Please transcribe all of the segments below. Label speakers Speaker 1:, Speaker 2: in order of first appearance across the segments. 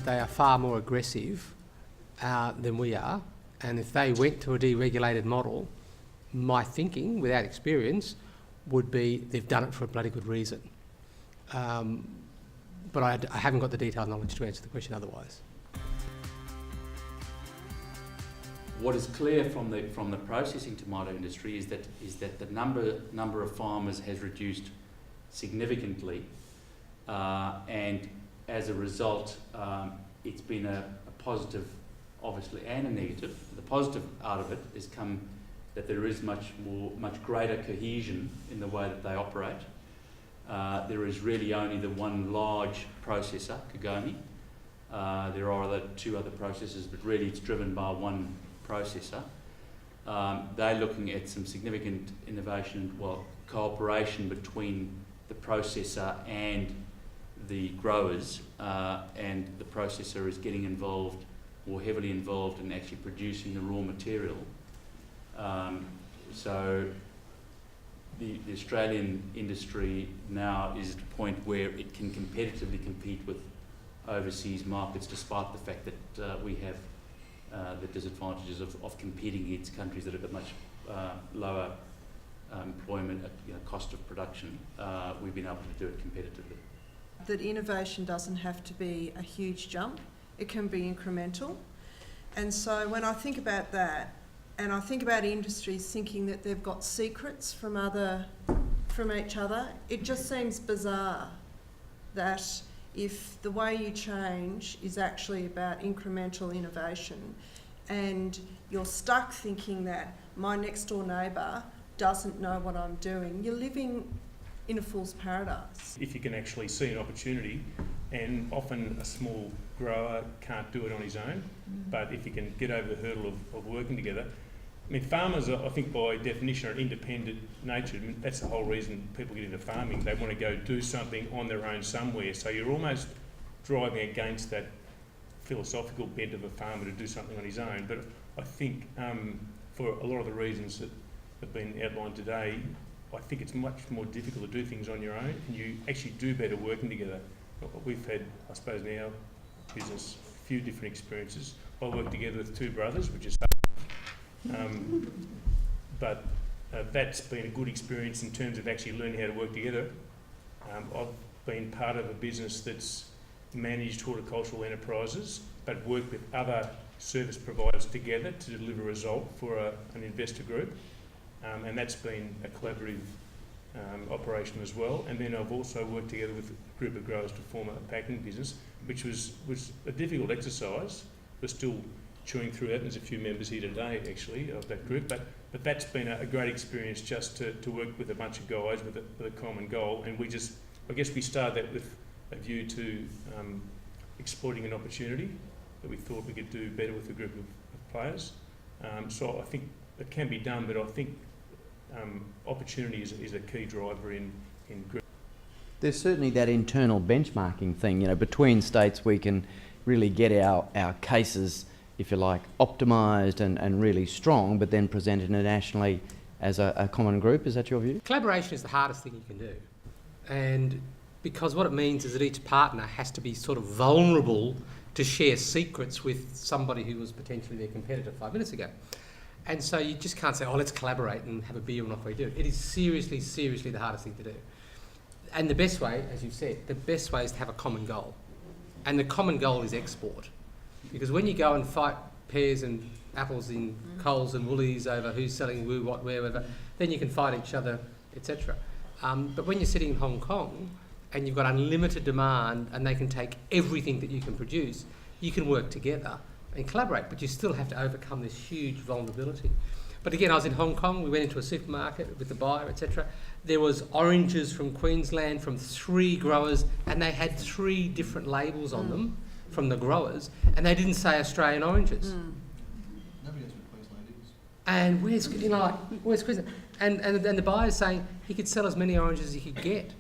Speaker 1: they are far more aggressive than we are, and if they went to a deregulated model, my thinking, without experience, would be they've done it for a bloody good reason. But I haven't got the detailed knowledge to answer the question otherwise.
Speaker 2: What is clear from the processing tomato industry is that the number of farmers has reduced significantly, and as a result, it's been a positive, obviously, and a negative. The positive out of it has come that there is much greater cohesion in the way that they operate. There is really only the one large processor, Kagome. There are two other processors, but really it's driven by one processor. They're looking at some significant innovation, cooperation between the processor and the growers, and the processor is getting involved, more heavily involved, in actually producing the raw material. So the Australian industry now is at a point where it can competitively compete with overseas markets, despite the fact that we have the disadvantages of competing against countries that have got much lower employment, cost of production. We've been able to do it competitively.
Speaker 3: That innovation doesn't have to be a huge jump, it can be incremental. And so when I think about that, and I think about industries thinking that they've got secrets from each other, it just seems bizarre that if the way you change is actually about incremental innovation and you're stuck thinking that my next door neighbour doesn't know what I'm doing, you're living in a fool's paradise.
Speaker 4: If you can actually see an opportunity, and often a small grower can't do it on his own, but if you can get over the hurdle of working together. I mean, farmers, I think by definition, are independent natured. I mean, that's the whole reason people get into farming. They want to go do something on their own somewhere. So you're almost driving against that philosophical bent of a farmer to do something on his own. But I think for a lot of the reasons that have been outlined today, I think it's much more difficult to do things on your own, and you actually do better working together. We've had, I suppose, in our business, a few different experiences. I work together with two brothers, which is but that's been a good experience in terms of actually learning how to work together. I've been part of a business that's managed horticultural enterprises but worked with other service providers together to deliver a result for an investor group, and that's been a collaborative operation as well. And then I've also worked together with a group of growers to form a packing business, which was a difficult exercise. We're still chewing through that. There's a few members here today, actually, of that group. But that's been a great experience just to work with a bunch of guys with a common goal. And I guess we started that with a view to exploiting an opportunity that we thought we could do better with a group of players. So I think it can be done, but I think opportunity is a key driver in group.
Speaker 5: There's certainly that internal benchmarking thing. Between states we can really get our cases, if you like, optimised and really strong, but then present internationally as a common group. Is that your view?
Speaker 1: Collaboration is the hardest thing you can do. And because what it means is that each partner has to be sort of vulnerable to share secrets with somebody who was potentially their competitor 5 minutes ago. And so you just can't say, let's collaborate and have a beer and off we do. It is seriously, seriously the hardest thing to do. And the best way, as you've said, the best way is to have a common goal. And the common goal is export. Because when you go and fight pears and apples in Coles and Woolies over who's selling woo, what, wherever, then you can fight each other, etc. But when you're sitting in Hong Kong and you've got unlimited demand and they can take everything that you can produce, you can work together and collaborate, but you still have to overcome this huge vulnerability. But again, I was in Hong Kong, we went into a supermarket with the buyer, etc. There was oranges from Queensland from 3 growers, and they had 3 different labels on them from the growers, and they didn't say Australian oranges.
Speaker 6: Nobody knows what Queensland is.
Speaker 1: And where's Queensland? And the buyer's saying he could sell as many oranges as he could get.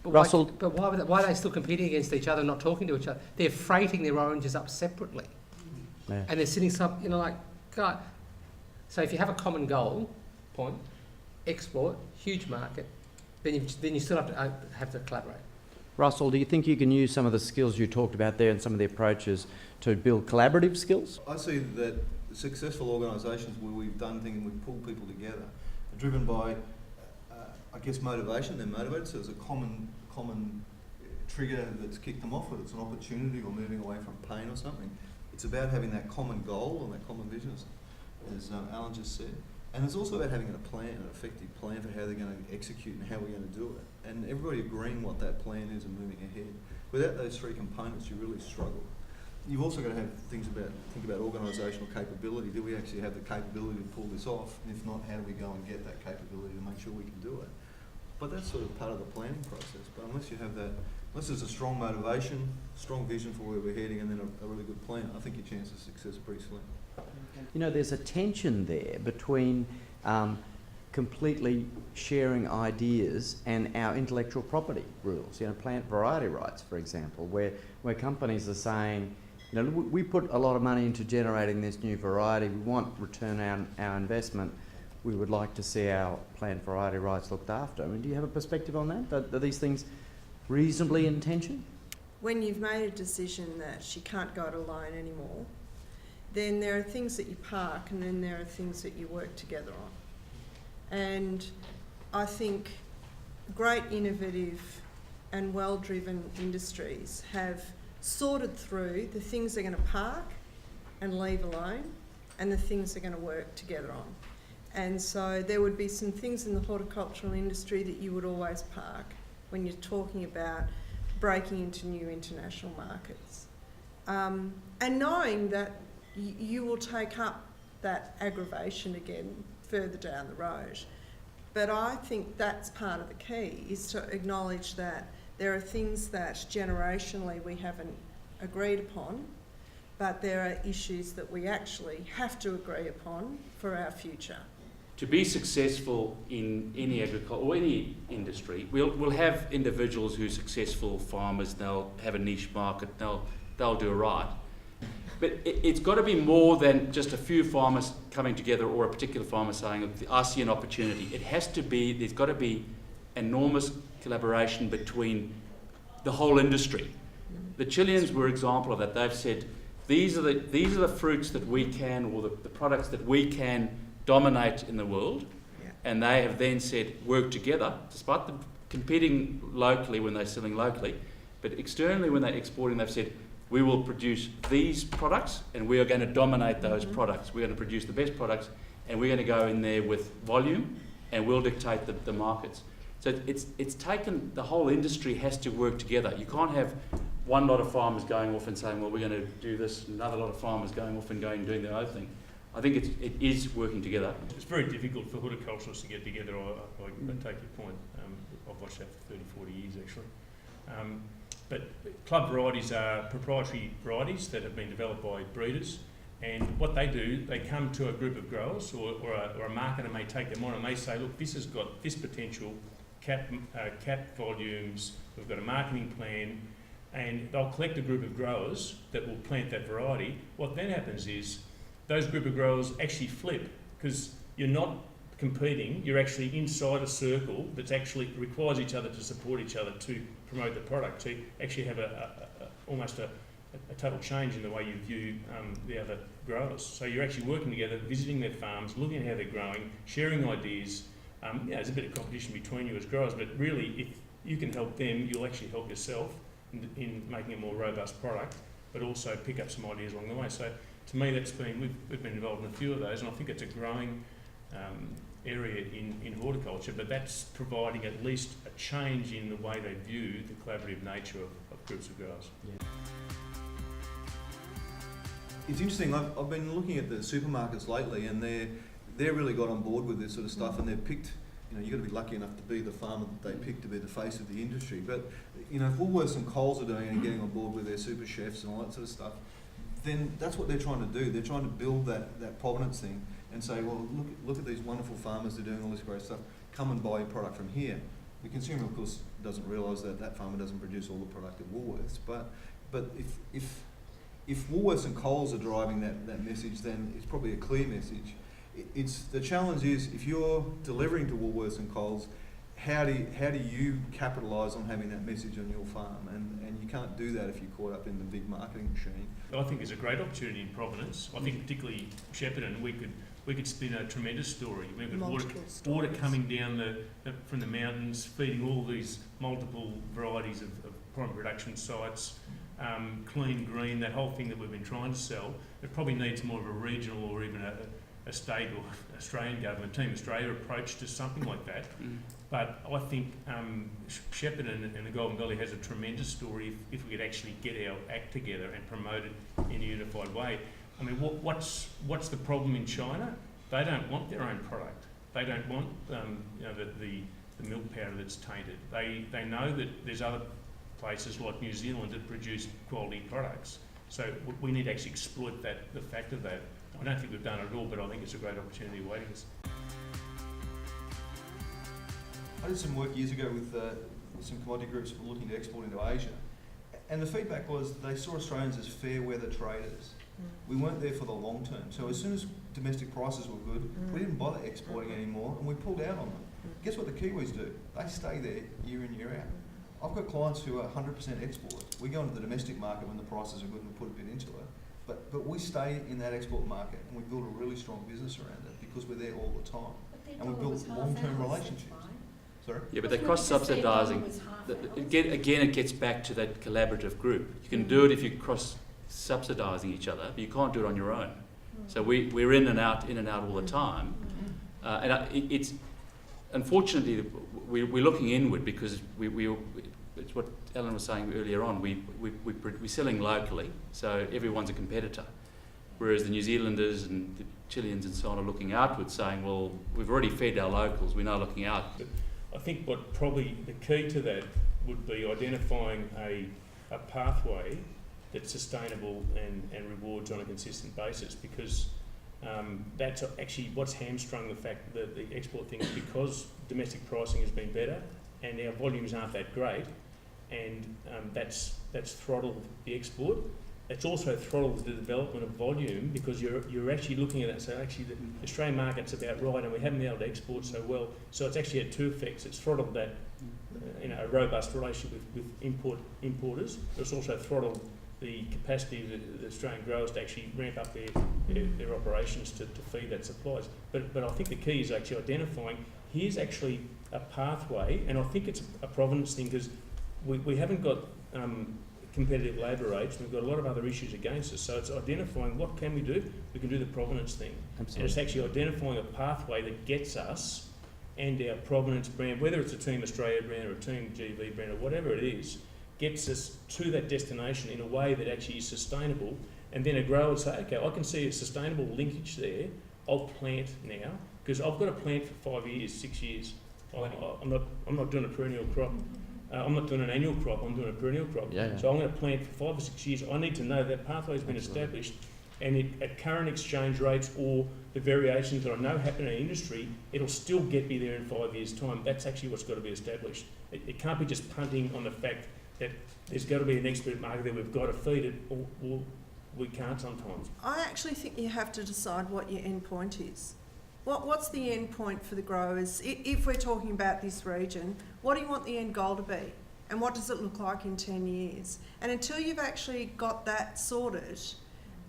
Speaker 1: But
Speaker 5: Russell?
Speaker 1: why are they still competing against each other and not talking to each other? They're freighting their oranges up separately.
Speaker 5: Yeah.
Speaker 1: And they're sitting God. So if you have a common goal, export, huge market, then you still have to collaborate.
Speaker 5: Russell, do you think you can use some of the skills you talked about there and some of the approaches to build collaborative skills?
Speaker 6: I see that successful organisations where we've done things and we've pulled people together are driven by, I guess, motivation. They're motivated, so there's a common trigger that's kicked them off, whether it's an opportunity or moving away from pain or something. It's about having that common goal and that common vision, as Alan just said. And it's also about having a plan, an effective plan for how they're going to execute and how we're going to do it. And everybody agreeing what that plan is and moving ahead. Without those three components, you really struggle. You've also got to have think about organisational capability. Do we actually have the capability to pull this off? And if not, how do we go and get that capability to make sure we can do it? But that's sort of part of the planning process. But unless you have that, unless there's a strong motivation, strong vision for where we're heading, and then a really good plan, I think your chance of success is pretty slim.
Speaker 5: You know, there's a tension there between completely sharing ideas and our intellectual property rules. You know, plant variety rights, for example, where companies are saying, you know, we put a lot of money into generating this new variety. We want return on our investment. We would like to see our plant variety rights looked after. I mean, do you have a perspective on that? Are these things reasonably in tension?
Speaker 3: When you've made a decision that she can't go it alone anymore, then there are things that you park and then there are things that you work together on. And I think great innovative and well-driven industries have sorted through the things they're going to park and leave alone and the things they're going to work together on. And so there would be some things in the horticultural industry that you would always park when you're talking about breaking into new international markets. And knowing that you will take up that aggravation again further down the road. But I think that's part of the key, is to acknowledge that there are things that generationally we haven't agreed upon, but there are issues that we actually have to agree upon for our future.
Speaker 2: To be successful in any agriculture or any industry, we'll have individuals who are successful farmers. They'll have a niche market. They'll do it right. But it's got to be more than just a few farmers coming together or a particular farmer saying, I see an opportunity. It has to be, there's got to be enormous collaboration between the whole industry. The Chileans were an example of that. They've said, these are the fruits that we can, or the products that we can dominate in the world.
Speaker 3: Yeah.
Speaker 2: And they have then said, work together, despite them competing locally when they're selling locally, but externally when they're exporting, they've said, we will produce these products and we are going to dominate those products. We're going to produce the best products and we're going to go in there with volume and we'll dictate the markets. So it's taken, the whole industry has to work together. You can't have one lot of farmers going off and saying, well, we're going to do this, and another lot of farmers going off and doing their own thing. I think it is working together.
Speaker 4: It's very difficult for horticulturists to get together. I take your point. I've watched that for 30, 40 years actually. But club varieties are proprietary varieties that have been developed by breeders, and what they do, they come to a group of growers or a marketer may take them on and may say, look, this has got this potential, cap volumes, we've got a marketing plan, and they'll collect a group of growers that will plant that variety. What then happens is those group of growers actually flip, because you're not competing, you're actually inside a circle that actually requires each other to support each other to promote the product, to actually have almost a total change in the way you view the other growers. So you're actually working together, visiting their farms, looking at how they're growing, sharing ideas. There's a bit of competition between you as growers, but really if you can help them, you'll actually help yourself in making a more robust product, but also pick up some ideas along the way. So to me, we've been involved in a few of those, and I think it's a growing area in horticulture, but that's providing at least a change in the way they view the collaborative nature of groups of growers.
Speaker 5: Yeah.
Speaker 6: It's interesting, I've been looking at the supermarkets lately, and they're really got on board with this sort of stuff, and they've picked, you've got to be lucky enough to be the farmer that they pick to be the face of the industry. But, if Woolworths and Coles are doing it and getting on board with their super chefs and all that sort of stuff, then that's what they're trying to do. They're trying to build that provenance thing and say, well, look at these wonderful farmers, they're doing all this great stuff, come and buy your product from here. The consumer, of course, doesn't realise that farmer doesn't produce all the product at Woolworths, but if Woolworths and Coles are driving that message, then it's probably a clear message. The challenge is, if you're delivering to Woolworths and Coles, how do you capitalise on having that message on your farm? And you can't do that if you're caught up in the big marketing machine.
Speaker 4: I think there's a great opportunity in Providence. I think particularly Shepparton, we could spin a tremendous story. We've got water coming down from the mountains, feeding all these multiple varieties of primary production sites, clean, green, that whole thing that we've been trying to sell. It probably needs more of a regional or even a state or Australian government, Team Australia approach to something like that. But I think Shepparton and the Golden Valley has a tremendous story if we could actually get our act together and promote it in a unified way. I mean, what's the problem in China? They don't want their own product. They don't want the milk powder that's tainted. They know that there's other places like New Zealand that produce quality products. So we need to actually exploit the fact of that. I don't think we've done it at all, but I think it's a great opportunity awaiting us.
Speaker 6: I did some work years ago with some commodity groups looking to export into Asia, and the feedback was they saw Australians as fair weather traders. We weren't there for the long term, so as soon as domestic prices were good, we didn't bother exporting anymore, and we pulled out on them. Guess what the Kiwis do? They stay there year in, year out. I've got clients who are 100% export. We go into the domestic market when the prices are good and we put a bit into it, but we stay in that export market and we build a really strong business around it because we're there all the time, and we build long-term relationships. Sorry?
Speaker 2: Yeah, but they're cross-subsidising. Again, it gets back to that collaborative group. You can do it if you're cross-subsidising each other, but you can't do it on your own. So we're in and out all the time, it's unfortunately we're looking inward because it's what Alan was saying earlier on. We're selling locally, so everyone's a competitor, whereas the New Zealanders and the Chileans and so on are looking outwards, saying, well, we've already fed our locals, we're now looking out.
Speaker 4: I think what probably the key to that would be identifying a pathway that's sustainable and rewards on a consistent basis, because that's actually what's hamstrung the fact that the export thing is because domestic pricing has been better and our volumes aren't that great, and that's throttled the export. It's also throttled the development of volume because you're actually looking at that. So actually the Australian market's about right, and we haven't been able to export so well. So it's actually had two effects. It's throttled that a robust relationship with importers, but it's also throttled the capacity of the Australian growers to actually ramp up their operations to feed that supplies. But I think the key is actually identifying here's actually a pathway, and I think it's a provenance thing because we haven't got competitive labour rates. We've got a lot of other issues against us. So it's identifying what can we do. We can do the provenance thing. Absolutely. And it's actually identifying a pathway that gets us and our provenance brand, whether it's a Team Australia brand or a Team GV brand or whatever it is, gets us to that destination in a way that actually is sustainable. And then a grower would say, okay, I can see a sustainable linkage there. I'll plant now because I've got to plant for 5 years, 6 years. I'm not doing a perennial crop. I'm not doing an annual crop, I'm doing a perennial crop. Yeah. So I'm going to plant for 5 or 6 years. I need to know that pathway has been established, and at current exchange rates or the variations that I know happen in the industry, it'll still get me there in 5 years' time. That's actually what's got to be established. It can't be just punting on the fact that there's got to be an expert market there, we've got to feed it, or we can't sometimes.
Speaker 3: I actually think you have to decide what your end point is. What's the end point for the growers? If we're talking about this region, what do you want the end goal to be? And what does it look like in 10 years? And until you've actually got that sorted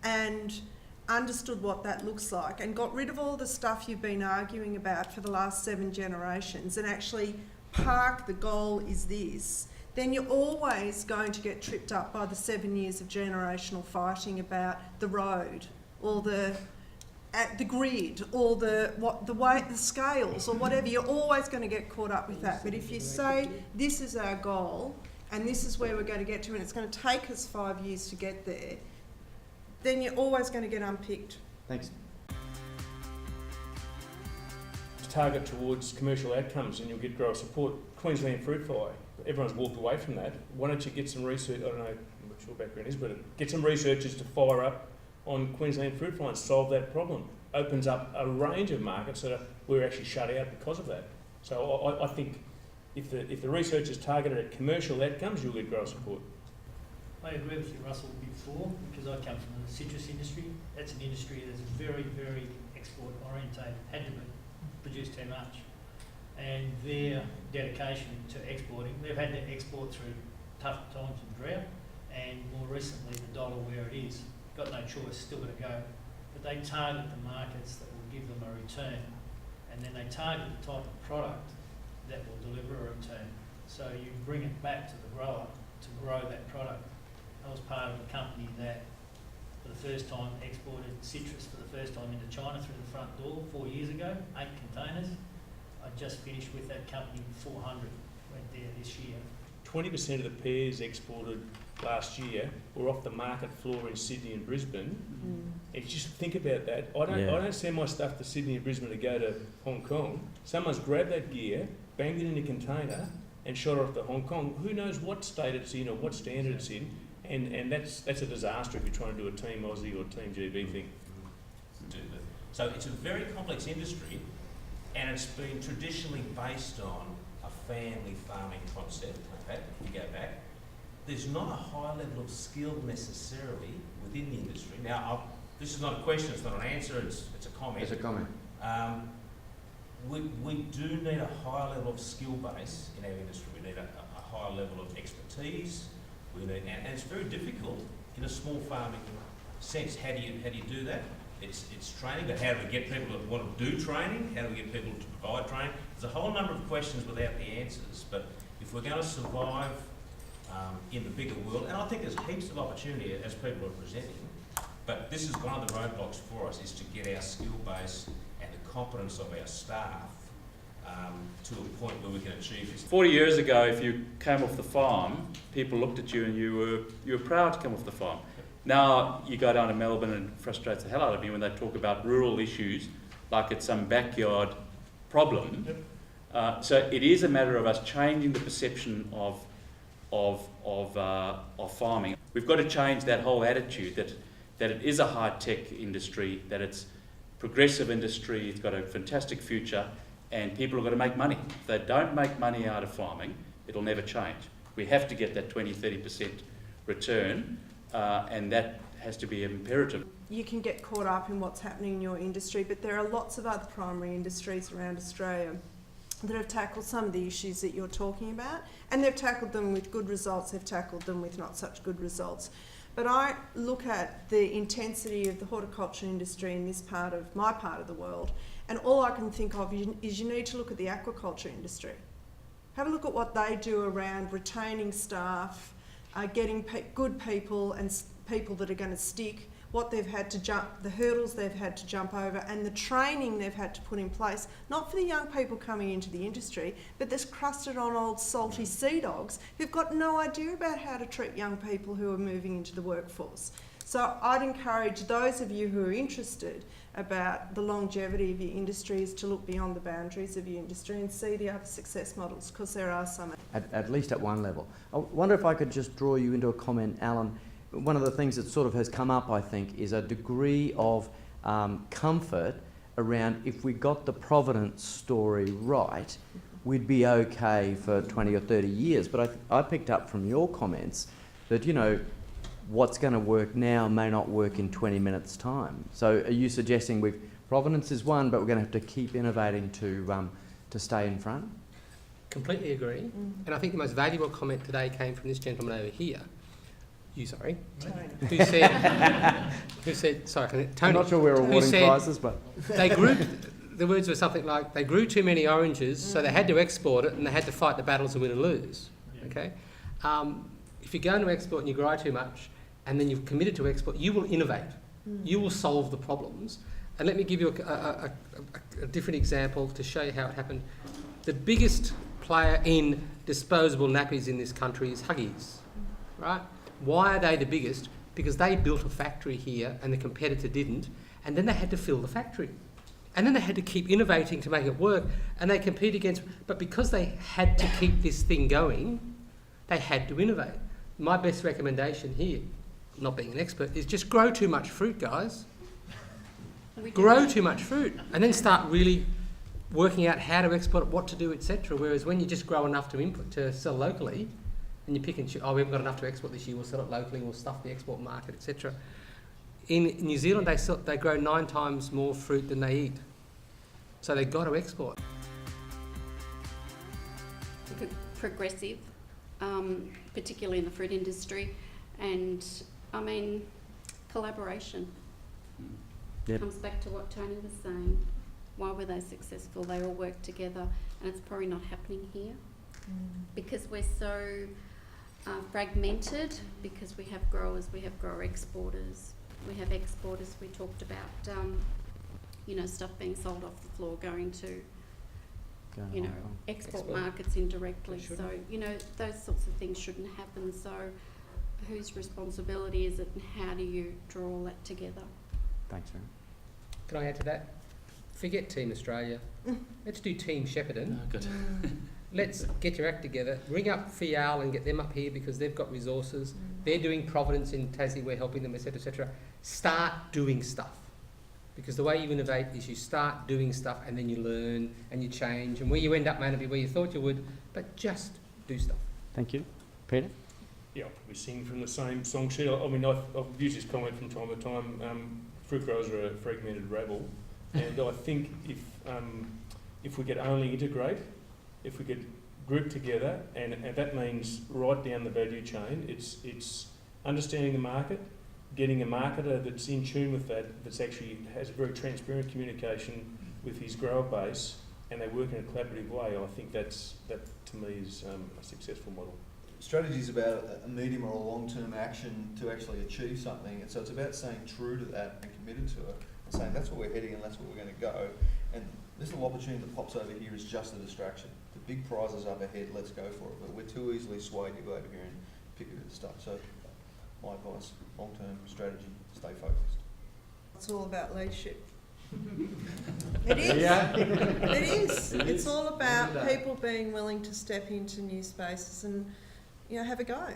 Speaker 3: and understood what that looks like and got rid of all the stuff you've been arguing about for the last 7 generations and actually park the goal is this, then you're always going to get tripped up by the 7 years of generational fighting about the road or the grid or the scales or whatever. You're always going to get caught up with that. But if you say this is our goal and this is where we're going to get to and it's going to take us 5 years to get there, then you're always going to get unpicked.
Speaker 5: Thanks.
Speaker 4: Target towards commercial outcomes and you'll get grower support. Queensland Fruit Fly, everyone's walked away from that. Why don't you get some research, I don't know what your background is, but get some researchers to fire up on Queensland Fruit Fly and solve that problem. Opens up a range of markets that we're actually shut out because of that. So I think if the research is targeted at commercial outcomes, you'll get grower support.
Speaker 7: I agree with you, Russell, before, because I come from the citrus industry. That's an industry that's very, very export orientated, had to produce too much. and their dedication to exporting. They've had to export through tough times and drought, and more recently the dollar where it is. Got no choice, still got to go. But they target the markets that will give them a return, and then they target the type of product that will deliver a return. So you bring it back to the grower to grow that product. I was part of a company that for the first time exported citrus for the first time into China through the front door 4 years ago, 8 containers. I just finished with that company 400, went there this year.
Speaker 4: 20% of the pears exported last year were off the market floor in Sydney and Brisbane. And just think about that. I don't send my stuff to Sydney and Brisbane to go to Hong Kong. Someone's grabbed that gear, banged it in a container, and shot it off to Hong Kong. Who knows what state it's in or what standard it's in? And that's a disaster if you're trying to do a Team Aussie or Team GB thing.
Speaker 8: So it's a very complex industry, and it's been traditionally based on a family farming concept. Okay, if you go back, there's not a high level of skill necessarily within the industry. Now, this is not a question, it's not an answer, it's a comment.
Speaker 5: It's a comment.
Speaker 8: We do need a high level of skill base in our industry. We need a high level of expertise. We need, and it's very difficult in a small farming sense. How do you do that? It's training, but how do we get people to want to do training? How do we get people to provide training? There's a whole number of questions without the answers. But if we're going to survive in the bigger world, and I think there's heaps of opportunity as people are presenting, but this is one of the roadblocks for us, is to get our skill base and the competence of our staff to a point where we can achieve this.
Speaker 2: 40 years ago, if you came off the farm, people looked at you and you were proud to come off the farm. Now you go down to Melbourne and it frustrates the hell out of me when they talk about rural issues like it's some backyard problem. So it is a matter of us changing the perception of farming. We've got to change that whole attitude that it is a high-tech industry, that it's progressive industry, it's got a fantastic future, and people have got to make money. If they don't make money out of farming, it'll never change. We have to get that 20-30% return, and that has to be imperative.
Speaker 3: You can get caught up in what's happening in your industry, but there are lots of other primary industries around Australia that have tackled some of the issues that you're talking about, and they've tackled them with good results, they've tackled them with not such good results. But I look at the intensity of the horticulture industry in this my part of the world, and all I can think of is you need to look at the aquaculture industry. Have a look at what they do around retaining staff, getting good people and people that are going to stick, what they've had to jump, the hurdles they've had to jump over, and the training they've had to put in place, not for the young people coming into the industry, but that's crusted on old salty sea dogs who've got no idea about how to treat young people who are moving into the workforce. So I'd encourage those of you who are interested about the longevity of your industries to look beyond the boundaries of your industry and see the other success models, because there are some.
Speaker 5: At least at one level. I wonder if I could just draw you into a comment, Alan. One of the things that sort of has come up, I think, is a degree of comfort around if we got the Providence story right, we'd be okay for 20 or 30 years. But I picked up from your comments that, you know, what's going to work now may not work in 20 minutes' time. So are you suggesting Providence is one, but we're going to have to keep innovating to stay in front?
Speaker 1: Completely agree. And I think the most valuable comment today came from this gentleman over here. Tony. Who said, sorry, Tony.
Speaker 5: I'm not sure we're awarding prizes, but...
Speaker 1: The words were something like, they grew too many oranges, so they had to export it, and they had to fight the battles and win and lose. Okay? If you're going to export and you grow too much, and then you've committed to export, you will innovate. You will solve the problems. And let me give you a different example to show you how it happened. The biggest player in disposable nappies in this country is Huggies, right? Why are they the biggest? Because they built a factory here and the competitor didn't, and then they had to fill the factory. And then they had to keep innovating to make it work, and they compete against... But because they had to keep this thing going, they had to innovate. My best recommendation here, not being an expert, is just grow too much fruit, guys. Grow too much fruit, and then start really working out how to export it, what to do, etc. Whereas when you just grow enough to sell locally, and you pick and choose, we haven't got enough to export this year, we'll sell it locally, we'll stuff the export market, etc. In New Zealand, they grow 9 times more fruit than they eat. So they've got to export.
Speaker 9: progressive, particularly in the fruit industry, and I mean, collaboration.
Speaker 5: Yep.
Speaker 9: Comes back to what Tony was saying. Why were they successful? They all worked together, and it's probably not happening here because we're so fragmented, because we have growers, we have grower exporters, we have exporters. We talked about, you know, stuff being sold off the floor going to,
Speaker 5: Going
Speaker 9: you know,
Speaker 5: Hong Kong.
Speaker 9: export
Speaker 1: Export.
Speaker 9: markets indirectly.
Speaker 1: They
Speaker 9: So, you know, those sorts of things shouldn't happen. So whose responsibility is it, and how do you draw all that together?
Speaker 5: Thanks, Aaron.
Speaker 1: Can I add to that? Forget Team Australia. Let's do Team Shepparton.
Speaker 2: Good.
Speaker 1: Let's get your act together. Ring up Fial and get them up here because they've got resources. They're doing Providence in Tassie. We're helping them, etc., etc. Start doing stuff. Because the way you innovate is you start doing stuff and then you learn and you change. And where you end up may not be where you thought you would, but just do stuff.
Speaker 5: Thank you. Peter?
Speaker 4: Yeah, I'll probably sing from the same song sheet. I mean, I've used this comment from time to time. Fruit growers are a fragmented rabble, and I think if we could only integrate, if we could group together, and that means right down the value chain, it's understanding the market, getting a marketer that's in tune with that, that's actually has a very transparent communication with his grower base, and they work in a collaborative way. I think that to me is a successful model.
Speaker 6: Strategy is about a medium or a long-term action to actually achieve something, and so it's about staying true to that and committed to it, and saying that's where we're heading and that's where we're going to go. And this little opportunity that pops over here is just a distraction. The big prize is up ahead, let's go for it. But we're too easily swayed to go over here and pick a bit of stuff. So my advice, long-term strategy, stay focused.
Speaker 3: It's all about leadership. It is. It is. It's all about people being willing to step into new spaces and, you know, have a go.